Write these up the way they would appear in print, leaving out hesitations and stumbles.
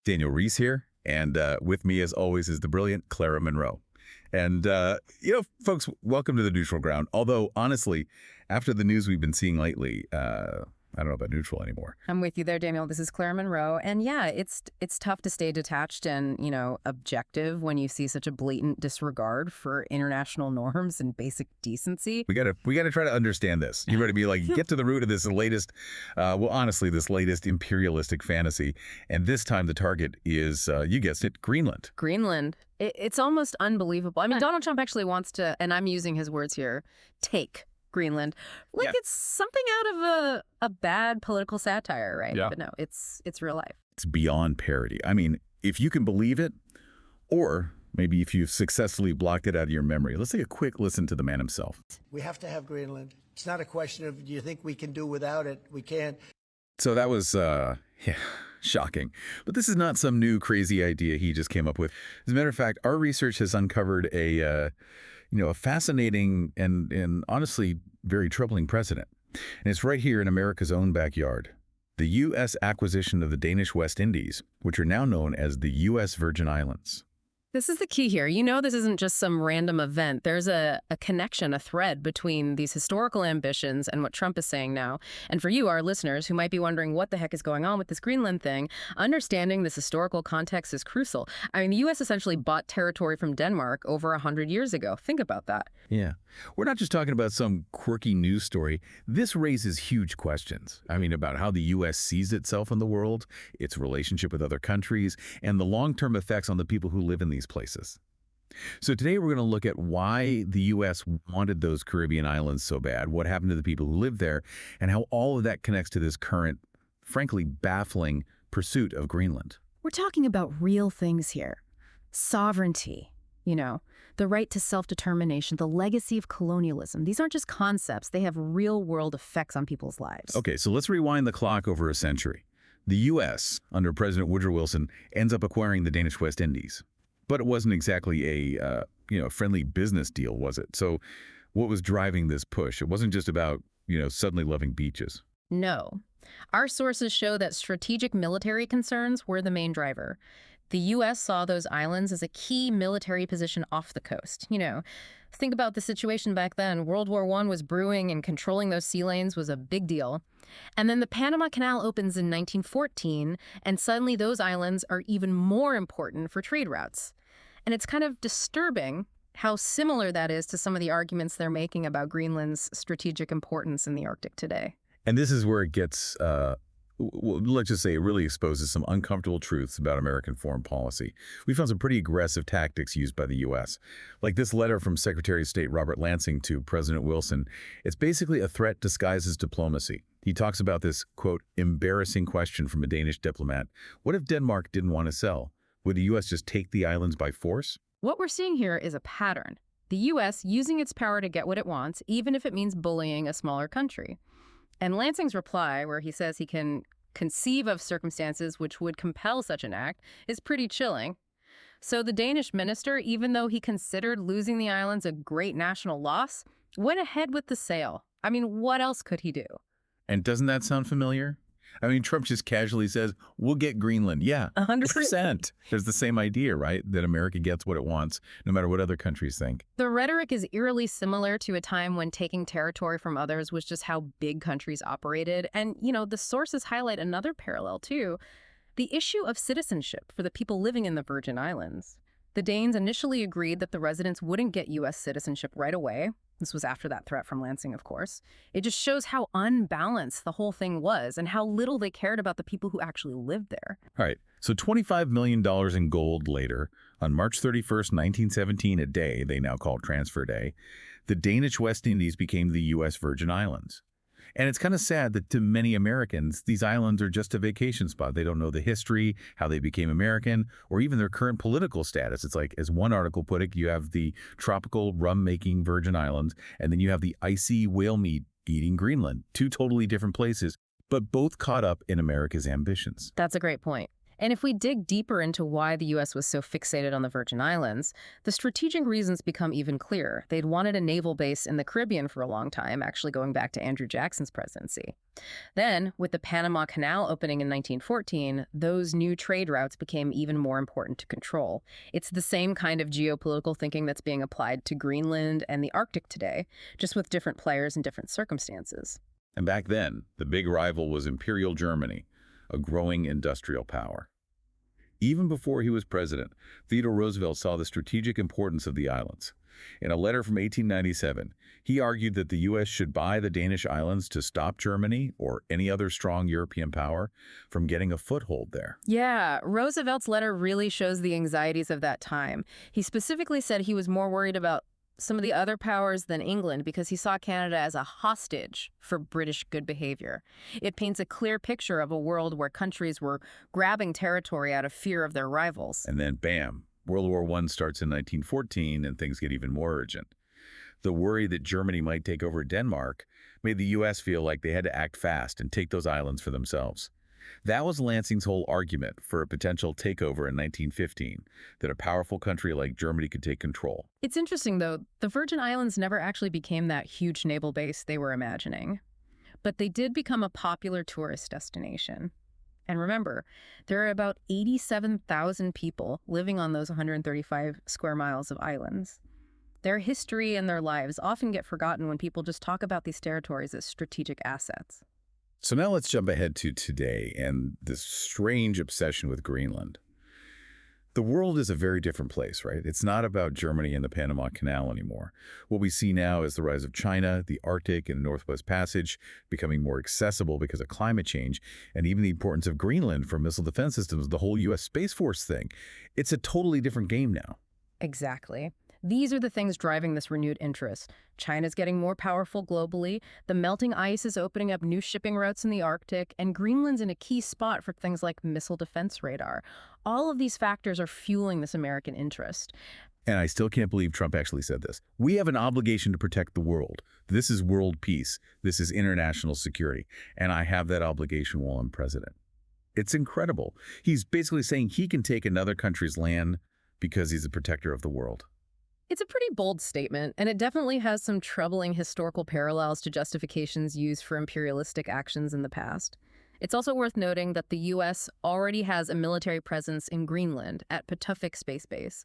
Daniel Reese here, and with me, as always, is the brilliant Clara Monroe. And, folks, welcome to the neutral ground. Although, honestly, after the news we've been seeing lately, I don't know about neutral anymore. I'm with you there, Daniel. This is Clara Monroe. And yeah, it's tough to stay detached and, objective when you see such a blatant disregard for international norms and basic decency. We gotta try to understand this. You ready to be like, get to the root of this latest, this latest imperialistic fantasy. And this time the target is, you guessed it, Greenland. Greenland. It's almost unbelievable. I mean, Donald Trump actually wants to, and I'm using his words here, take Greenland. It's something out of a bad political satire, right? Yeah. But no, it's real life. It's beyond parody. I mean, if you can believe it, or maybe if you've successfully blocked it out of your memory, let's take a quick listen to the man himself. We have to have Greenland. It's not a question of, do you think we can do without it? We can. So that was, shocking. But this is not some new crazy idea he just came up with. As a matter of fact, our research has uncovered a fascinating and honestly very troubling precedent. And it's right here in America's own backyard. The U.S. acquisition of the Danish West Indies, which are now known as the U.S. Virgin Islands. This is the key here. This isn't just some random event. There's a connection, a thread between these historical ambitions and what Trump is saying now. And for you, our listeners, who might be wondering what the heck is going on with this Greenland thing, understanding this historical context is crucial. I mean, the U.S. essentially bought territory from Denmark over 100 years ago. Think about that. Yeah. We're not just talking about some quirky news story. This raises huge questions. I mean, about how the U.S. sees itself in the world, its relationship with other countries, and the long-term effects on the people who live in these places. So today we're going to look at why the U.S. wanted those Caribbean islands so bad, what happened to the people who live there, and how all of that connects to this current, frankly, baffling pursuit of Greenland. We're talking about real things here. Sovereignty, the right to self-determination, the legacy of colonialism. These aren't just concepts. They have real-world effects on people's lives. Okay, so let's rewind the clock over a century. The U.S., under President Woodrow Wilson, ends up acquiring the Danish West Indies. But it wasn't exactly a friendly business deal, was it? So what was driving this push? It wasn't just about, suddenly loving beaches. No. Our sources show that strategic military concerns were the main driver. The U.S. saw those islands as a key military position off the coast. Think about the situation back then. World War I was brewing, and controlling those sea lanes was a big deal. And then the Panama Canal opens in 1914, and suddenly those islands are even more important for trade routes. And it's kind of disturbing how similar that is to some of the arguments they're making about Greenland's strategic importance in the Arctic today. And this is where it gets, let's just say it really exposes some uncomfortable truths about American foreign policy. We found some pretty aggressive tactics used by the U.S. Like this letter from Secretary of State Robert Lansing to President Wilson. It's basically a threat disguised as diplomacy. He talks about this, quote, embarrassing question from a Danish diplomat. What if Denmark didn't want to sell? Would the U.S. just take the islands by force? What we're seeing here is a pattern. The U.S. using its power to get what it wants, even if it means bullying a smaller country. And Lansing's reply, where he says he can conceive of circumstances which would compel such an act, is pretty chilling. So the Danish minister, even though he considered losing the islands a great national loss, went ahead with the sale. I mean, what else could he do? And doesn't that sound familiar? I mean, Trump just casually says, we'll get Greenland. Yeah, 100%. There's the same idea, right? That America gets what it wants, no matter what other countries think. The rhetoric is eerily similar to a time when taking territory from others was just how big countries operated. And, the sources highlight another parallel, too. The issue of citizenship for the people living in the Virgin Islands. The Danes initially agreed that the residents wouldn't get U.S. citizenship right away. This was after that threat from Lansing, of course. It just shows how unbalanced the whole thing was and how little they cared about the people who actually lived there. All right. So $25 million in gold later, on March 31st, 1917, a day they now call Transfer Day, the Danish West Indies became the U.S. Virgin Islands. And it's kind of sad that to many Americans, these islands are just a vacation spot. They don't know the history, how they became American, or even their current political status. It's like, as one article put it, you have the tropical rum-making Virgin Islands, and then you have the icy whale meat-eating Greenland. Two totally different places, but both caught up in America's ambitions. That's a great point. And if we dig deeper into why the U.S. was so fixated on the Virgin Islands, the strategic reasons become even clearer. They'd wanted a naval base in the Caribbean for a long time, actually going back to Andrew Jackson's presidency. Then, with the Panama Canal opening in 1914, those new trade routes became even more important to control. It's the same kind of geopolitical thinking that's being applied to Greenland and the Arctic today, just with different players and different circumstances. And back then, the big rival was Imperial Germany, a growing industrial power. Even before he was president, Theodore Roosevelt saw the strategic importance of the islands. In a letter from 1897, he argued that the U.S. should buy the Danish islands to stop Germany or any other strong European power from getting a foothold there. Yeah, Roosevelt's letter really shows the anxieties of that time. He specifically said he was more worried about some of the other powers than England because he saw Canada as a hostage for British good behavior. It paints a clear picture of a world where countries were grabbing territory out of fear of their rivals. And then, bam, World War I starts in 1914 and things get even more urgent. The worry that Germany might take over Denmark made the U.S. feel like they had to act fast and take those islands for themselves. That was Lansing's whole argument for a potential takeover in 1915, that a powerful country like Germany could take control. It's interesting, though, the Virgin Islands never actually became that huge naval base they were imagining. But they did become a popular tourist destination. And remember, there are about 87,000 people living on those 135 square miles of islands. Their history and their lives often get forgotten when people just talk about these territories as strategic assets. So now let's jump ahead to today and this strange obsession with Greenland. The world is a very different place, right? It's not about Germany and the Panama Canal anymore. What we see now is the rise of China, the Arctic and Northwest Passage becoming more accessible because of climate change, and even the importance of Greenland for missile defense systems, the whole U.S. Space Force thing. It's a totally different game now. Exactly. These are the things driving this renewed interest. China's getting more powerful globally, the melting ice is opening up new shipping routes in the Arctic, and Greenland's in a key spot for things like missile defense radar. All of these factors are fueling this American interest. And I still can't believe Trump actually said this. We have an obligation to protect the world. This is world peace. This is international security. And I have that obligation while I'm president. It's incredible. He's basically saying he can take another country's land because he's a protector of the world. It's a pretty bold statement, and it definitely has some troubling historical parallels to justifications used for imperialistic actions in the past. It's also worth noting that the U.S. already has a military presence in Greenland at Patuxent Space Base.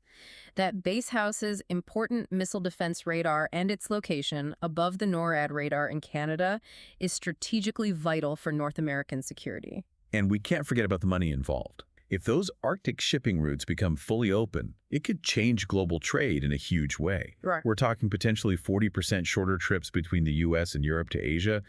That base houses important missile defense radar, and its location above the NORAD radar in Canada is strategically vital for North American security. And we can't forget about the money involved. If those Arctic shipping routes become fully open, it could change global trade in a huge way. Right. We're talking potentially 40% shorter trips between the U.S. and Europe to Asia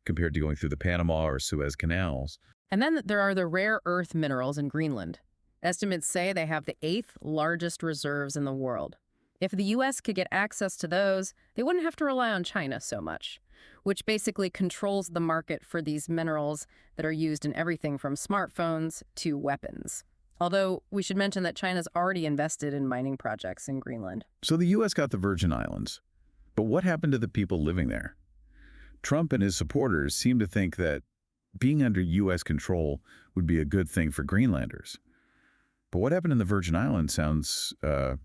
compared to going through the Panama or Suez canals. And then there are the rare earth minerals in Greenland. Estimates say they have the 8th largest reserves in the world. If the U.S. could get access to those, they wouldn't have to rely on China so much, which basically controls the market for these minerals that are used in everything from smartphones to weapons. Although we should mention that China's already invested in mining projects in Greenland. So the U.S. got the Virgin Islands. But what happened to the people living there? Trump and his supporters seem to think that being under U.S. control would be a good thing for Greenlanders. But what happened in the Virgin Islands sounds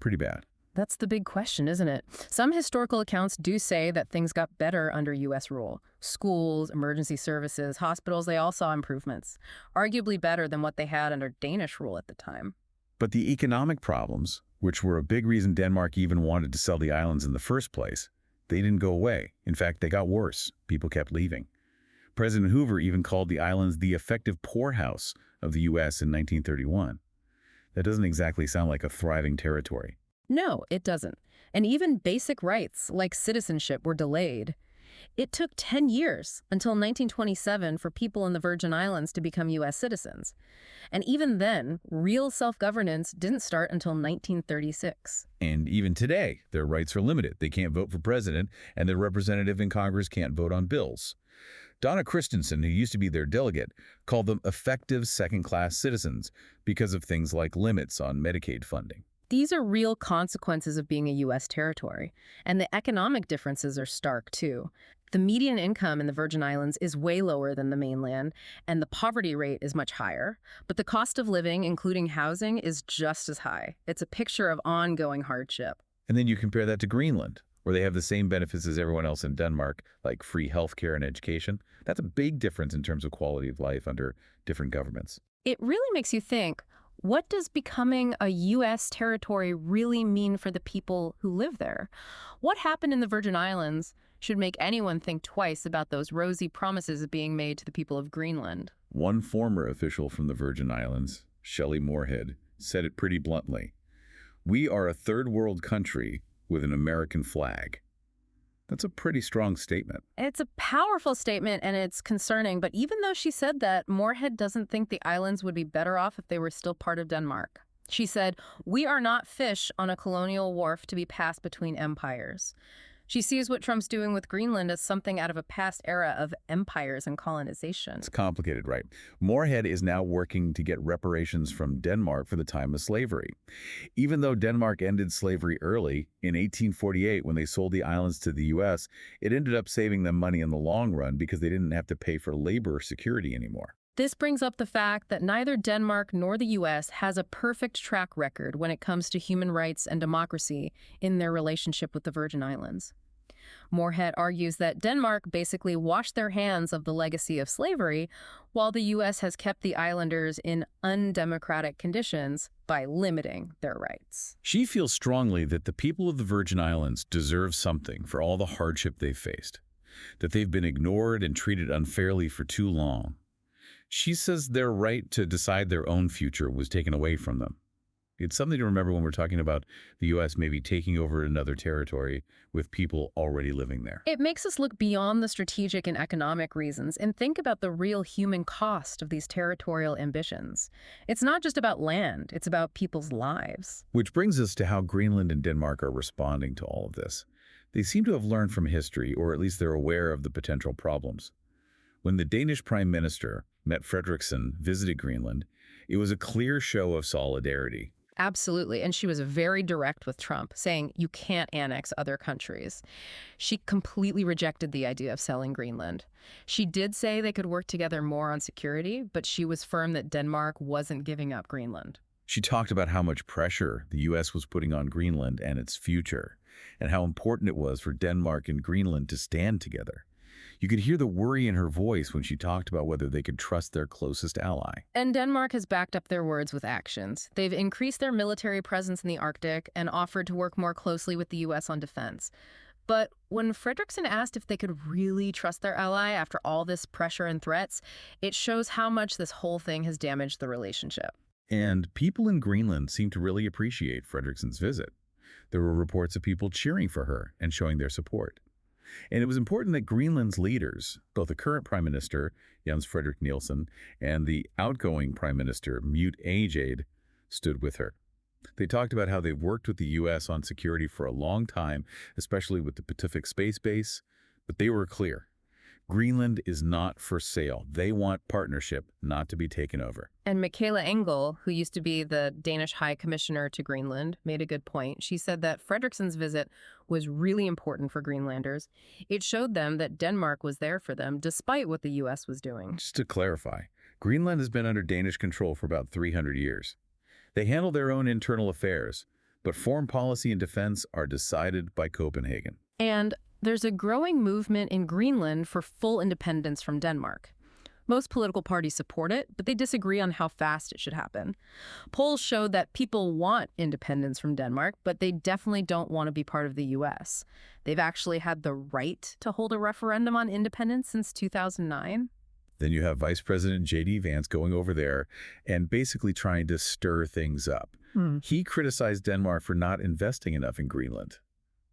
pretty bad. That's the big question, isn't it? Some historical accounts do say that things got better under U.S. rule. Schools, emergency services, hospitals, they all saw improvements, arguably better than what they had under Danish rule at the time. But the economic problems, which were a big reason Denmark even wanted to sell the islands in the first place, they didn't go away. In fact, they got worse. People kept leaving. President Hoover even called the islands the effective poorhouse of the U.S. in 1931. That doesn't exactly sound like a thriving territory. No, it doesn't. And even basic rights, like citizenship, were delayed. It took 10 years until 1927 for people in the Virgin Islands to become U.S. citizens. And even then, real self-governance didn't start until 1936. And even today, their rights are limited. They can't vote for president, and their representative in Congress can't vote on bills. Donna Christensen, who used to be their delegate, called them effective second-class citizens because of things like limits on Medicaid funding. These are real consequences of being a U.S. territory, and the economic differences are stark, too. The median income in the Virgin Islands is way lower than the mainland, and the poverty rate is much higher. But the cost of living, including housing, is just as high. It's a picture of ongoing hardship. And then you compare that to Greenland, where they have the same benefits as everyone else in Denmark, like free healthcare and education. That's a big difference in terms of quality of life under different governments. It really makes you think, what does becoming a U.S. territory really mean for the people who live there? What happened in the Virgin Islands should make anyone think twice about those rosy promises being made to the people of Greenland? One former official from the Virgin Islands, Shelley Moorhead, said it pretty bluntly. "We are a third world country with an American flag." That's a pretty strong statement. It's a powerful statement, and it's concerning, but even though she said that, Moorhead doesn't think the islands would be better off if they were still part of Denmark. She said, "We are not fish on a colonial wharf to be passed between empires." She sees what Trump's doing with Greenland as something out of a past era of empires and colonization. It's complicated, right? Moorhead is now working to get reparations from Denmark for the time of slavery. Even though Denmark ended slavery early, in 1848, when they sold the islands to the U.S., it ended up saving them money in the long run because they didn't have to pay for labor security anymore. This brings up the fact that neither Denmark nor the U.S. has a perfect track record when it comes to human rights and democracy in their relationship with the Virgin Islands. Moorhead argues that Denmark basically washed their hands of the legacy of slavery, while the U.S. has kept the islanders in undemocratic conditions by limiting their rights. She feels strongly that the people of the Virgin Islands deserve something for all the hardship they've faced, that they've been ignored and treated unfairly for too long. She says their right to decide their own future was taken away from them. It's something to remember when we're talking about the U.S. maybe taking over another territory with people already living there. It makes us look beyond the strategic and economic reasons and think about the real human cost of these territorial ambitions. It's not just about land, it's about people's lives. Which brings us to how Greenland and Denmark are responding to all of this. They seem to have learned from history, or at least they're aware of the potential problems. When the Danish Prime Minister, Mette Frederiksen, visited Greenland, it was a clear show of solidarity. Absolutely. And she was very direct with Trump, saying you can't annex other countries. She completely rejected the idea of selling Greenland. She did say they could work together more on security, but she was firm that Denmark wasn't giving up Greenland. She talked about how much pressure the U.S. was putting on Greenland and its future, and how important it was for Denmark and Greenland to stand together. You could hear the worry in her voice when she talked about whether they could trust their closest ally. And Denmark has backed up their words with actions. They've increased their military presence in the Arctic and offered to work more closely with the U.S. on defense. But when Frederiksen asked if they could really trust their ally after all this pressure and threats, it shows how much this whole thing has damaged the relationship. And people in Greenland seem to really appreciate Frederiksen's visit. There were reports of people cheering for her and showing their support. And it was important that Greenland's leaders, both the current Prime Minister, Jens Frederik Nielsen, and the outgoing Prime Minister, Mute Ajade, stood with her. They talked about how they've worked with the U.S. on security for a long time, especially with the Pacific Space Base, but they were clear. Greenland is not for sale. They want partnership, not to be taken over. And Michaela Engel, who used to be the Danish High Commissioner to Greenland, made a good point. She said that Frederiksen's visit was really important for Greenlanders. It showed them that Denmark was there for them, despite what the U.S. was doing. Just to clarify, Greenland has been under Danish control for about 300 years. They handle their own internal affairs, but foreign policy and defense are decided by Copenhagen. And there's a growing movement in Greenland for full independence from Denmark. Most political parties support it, but they disagree on how fast it should happen. Polls show that people want independence from Denmark, but they definitely don't want to be part of the U.S. They've actually had the right to hold a referendum on independence since 2009. Then you have Vice President J.D. Vance going over there and basically trying to stir things up. He criticized Denmark for not investing enough in Greenland.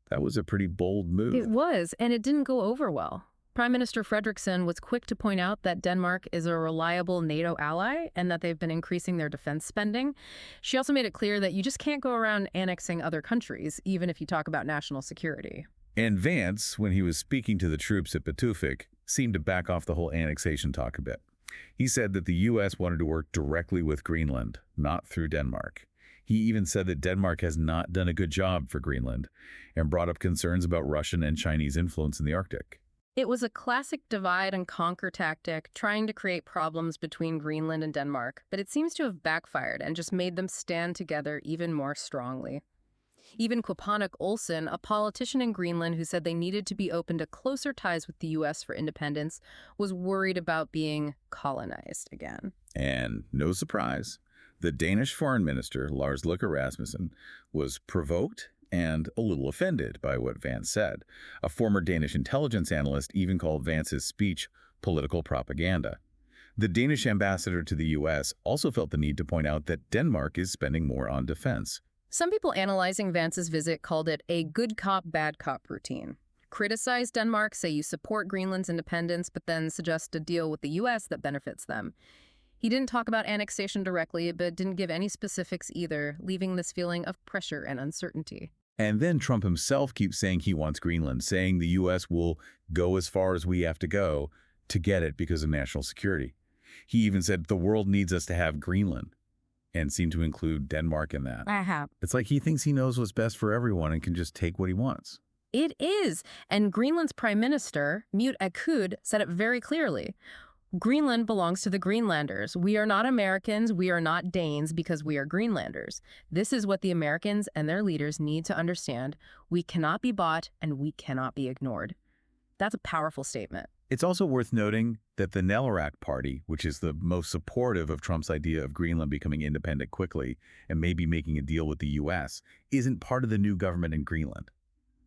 That was a pretty bold move. It was, and it didn't go over well. Prime Minister Frederiksen was quick to point out that Denmark is a reliable NATO ally and that they've been increasing their defense spending. She also made it clear that you just can't go around annexing other countries, even if you talk about national security. And Vance, when he was speaking to the troops at Patufic, seemed to back off the whole annexation talk a bit. He said that the U.S. wanted to work directly with Greenland, not through Denmark. He even said that Denmark has not done a good job for Greenland and brought up concerns about Russian and Chinese influence in the Arctic. It was a classic divide and conquer tactic, trying to create problems between Greenland and Denmark, but it seems to have backfired and just made them stand together even more strongly. Even Quapanak Olsen, a politician in Greenland who said they needed to be open to closer ties with the U.S. for independence, was worried about being colonized again. And no surprise, the Danish foreign minister, Lars Løkke Rasmussen, was provoked and a little offended by what Vance said. A former Danish intelligence analyst even called Vance's speech political propaganda. The Danish ambassador to the U.S. also felt the need to point out that Denmark is spending more on defense. Some people analyzing Vance's visit called it a good cop, bad cop routine. Criticize Denmark, say you support Greenland's independence, but then suggest a deal with the U.S. that benefits them. He didn't talk about annexation directly, but didn't give any specifics either, leaving this feeling of pressure and uncertainty. And then Trump himself keeps saying he wants Greenland, saying the U.S. will go as far as we have to go to get it because of national security. He even said the world needs us to have Greenland, and seemed to include Denmark in that. It's like he thinks he knows what's best for everyone and can just take what he wants. It is. And Greenland's prime minister, Mute Akud, said it very clearly. Greenland belongs to the Greenlanders. We are not Americans, we are not Danes because we are Greenlanders. This is what the Americans and their leaders need to understand. We cannot be bought and we cannot be ignored. That's a powerful statement. It's also worth noting that the Nelarak Party, which is the most supportive of Trump's idea of Greenland becoming independent quickly and maybe making a deal with the U.S., isn't part of the new government in Greenland.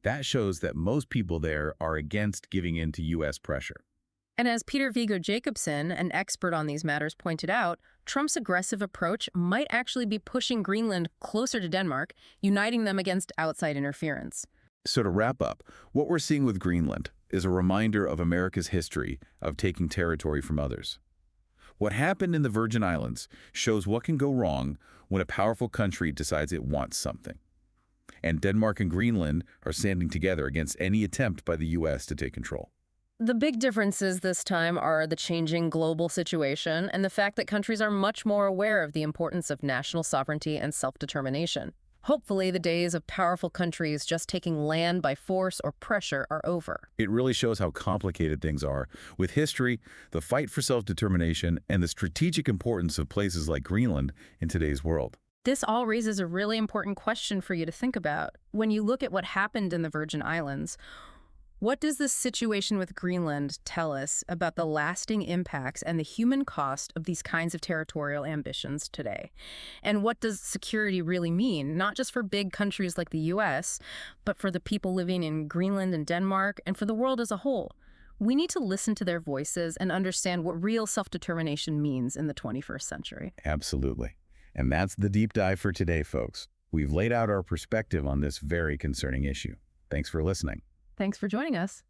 That shows that most people there are against giving in to U.S. pressure. And as Peter Viggo Jacobson, an expert on these matters, pointed out, Trump's aggressive approach might actually be pushing Greenland closer to Denmark, uniting them against outside interference. So to wrap up, what we're seeing with Greenland is a reminder of America's history of taking territory from others. What happened in the Virgin Islands shows what can go wrong when a powerful country decides it wants something. And Denmark and Greenland are standing together against any attempt by the U.S. to take control. The big differences this time are the changing global situation and the fact that countries are much more aware of the importance of national sovereignty and self-determination. Hopefully, the days of powerful countries just taking land by force or pressure are over. It really shows how complicated things are with history, the fight for self-determination, and the strategic importance of places like Greenland in today's world. This all raises a really important question for you to think about. When you look at what happened in the Virgin Islands, what does this situation with Greenland tell us about the lasting impacts and the human cost of these kinds of territorial ambitions today? And what does security really mean, not just for big countries like the U.S., but for the people living in Greenland and Denmark, and for the world as a whole? We need to listen to their voices and understand what real self-determination means in the 21st century. Absolutely. And that's the deep dive for today, folks. We've laid out our perspective on this very concerning issue. Thanks for listening. Thanks for joining us.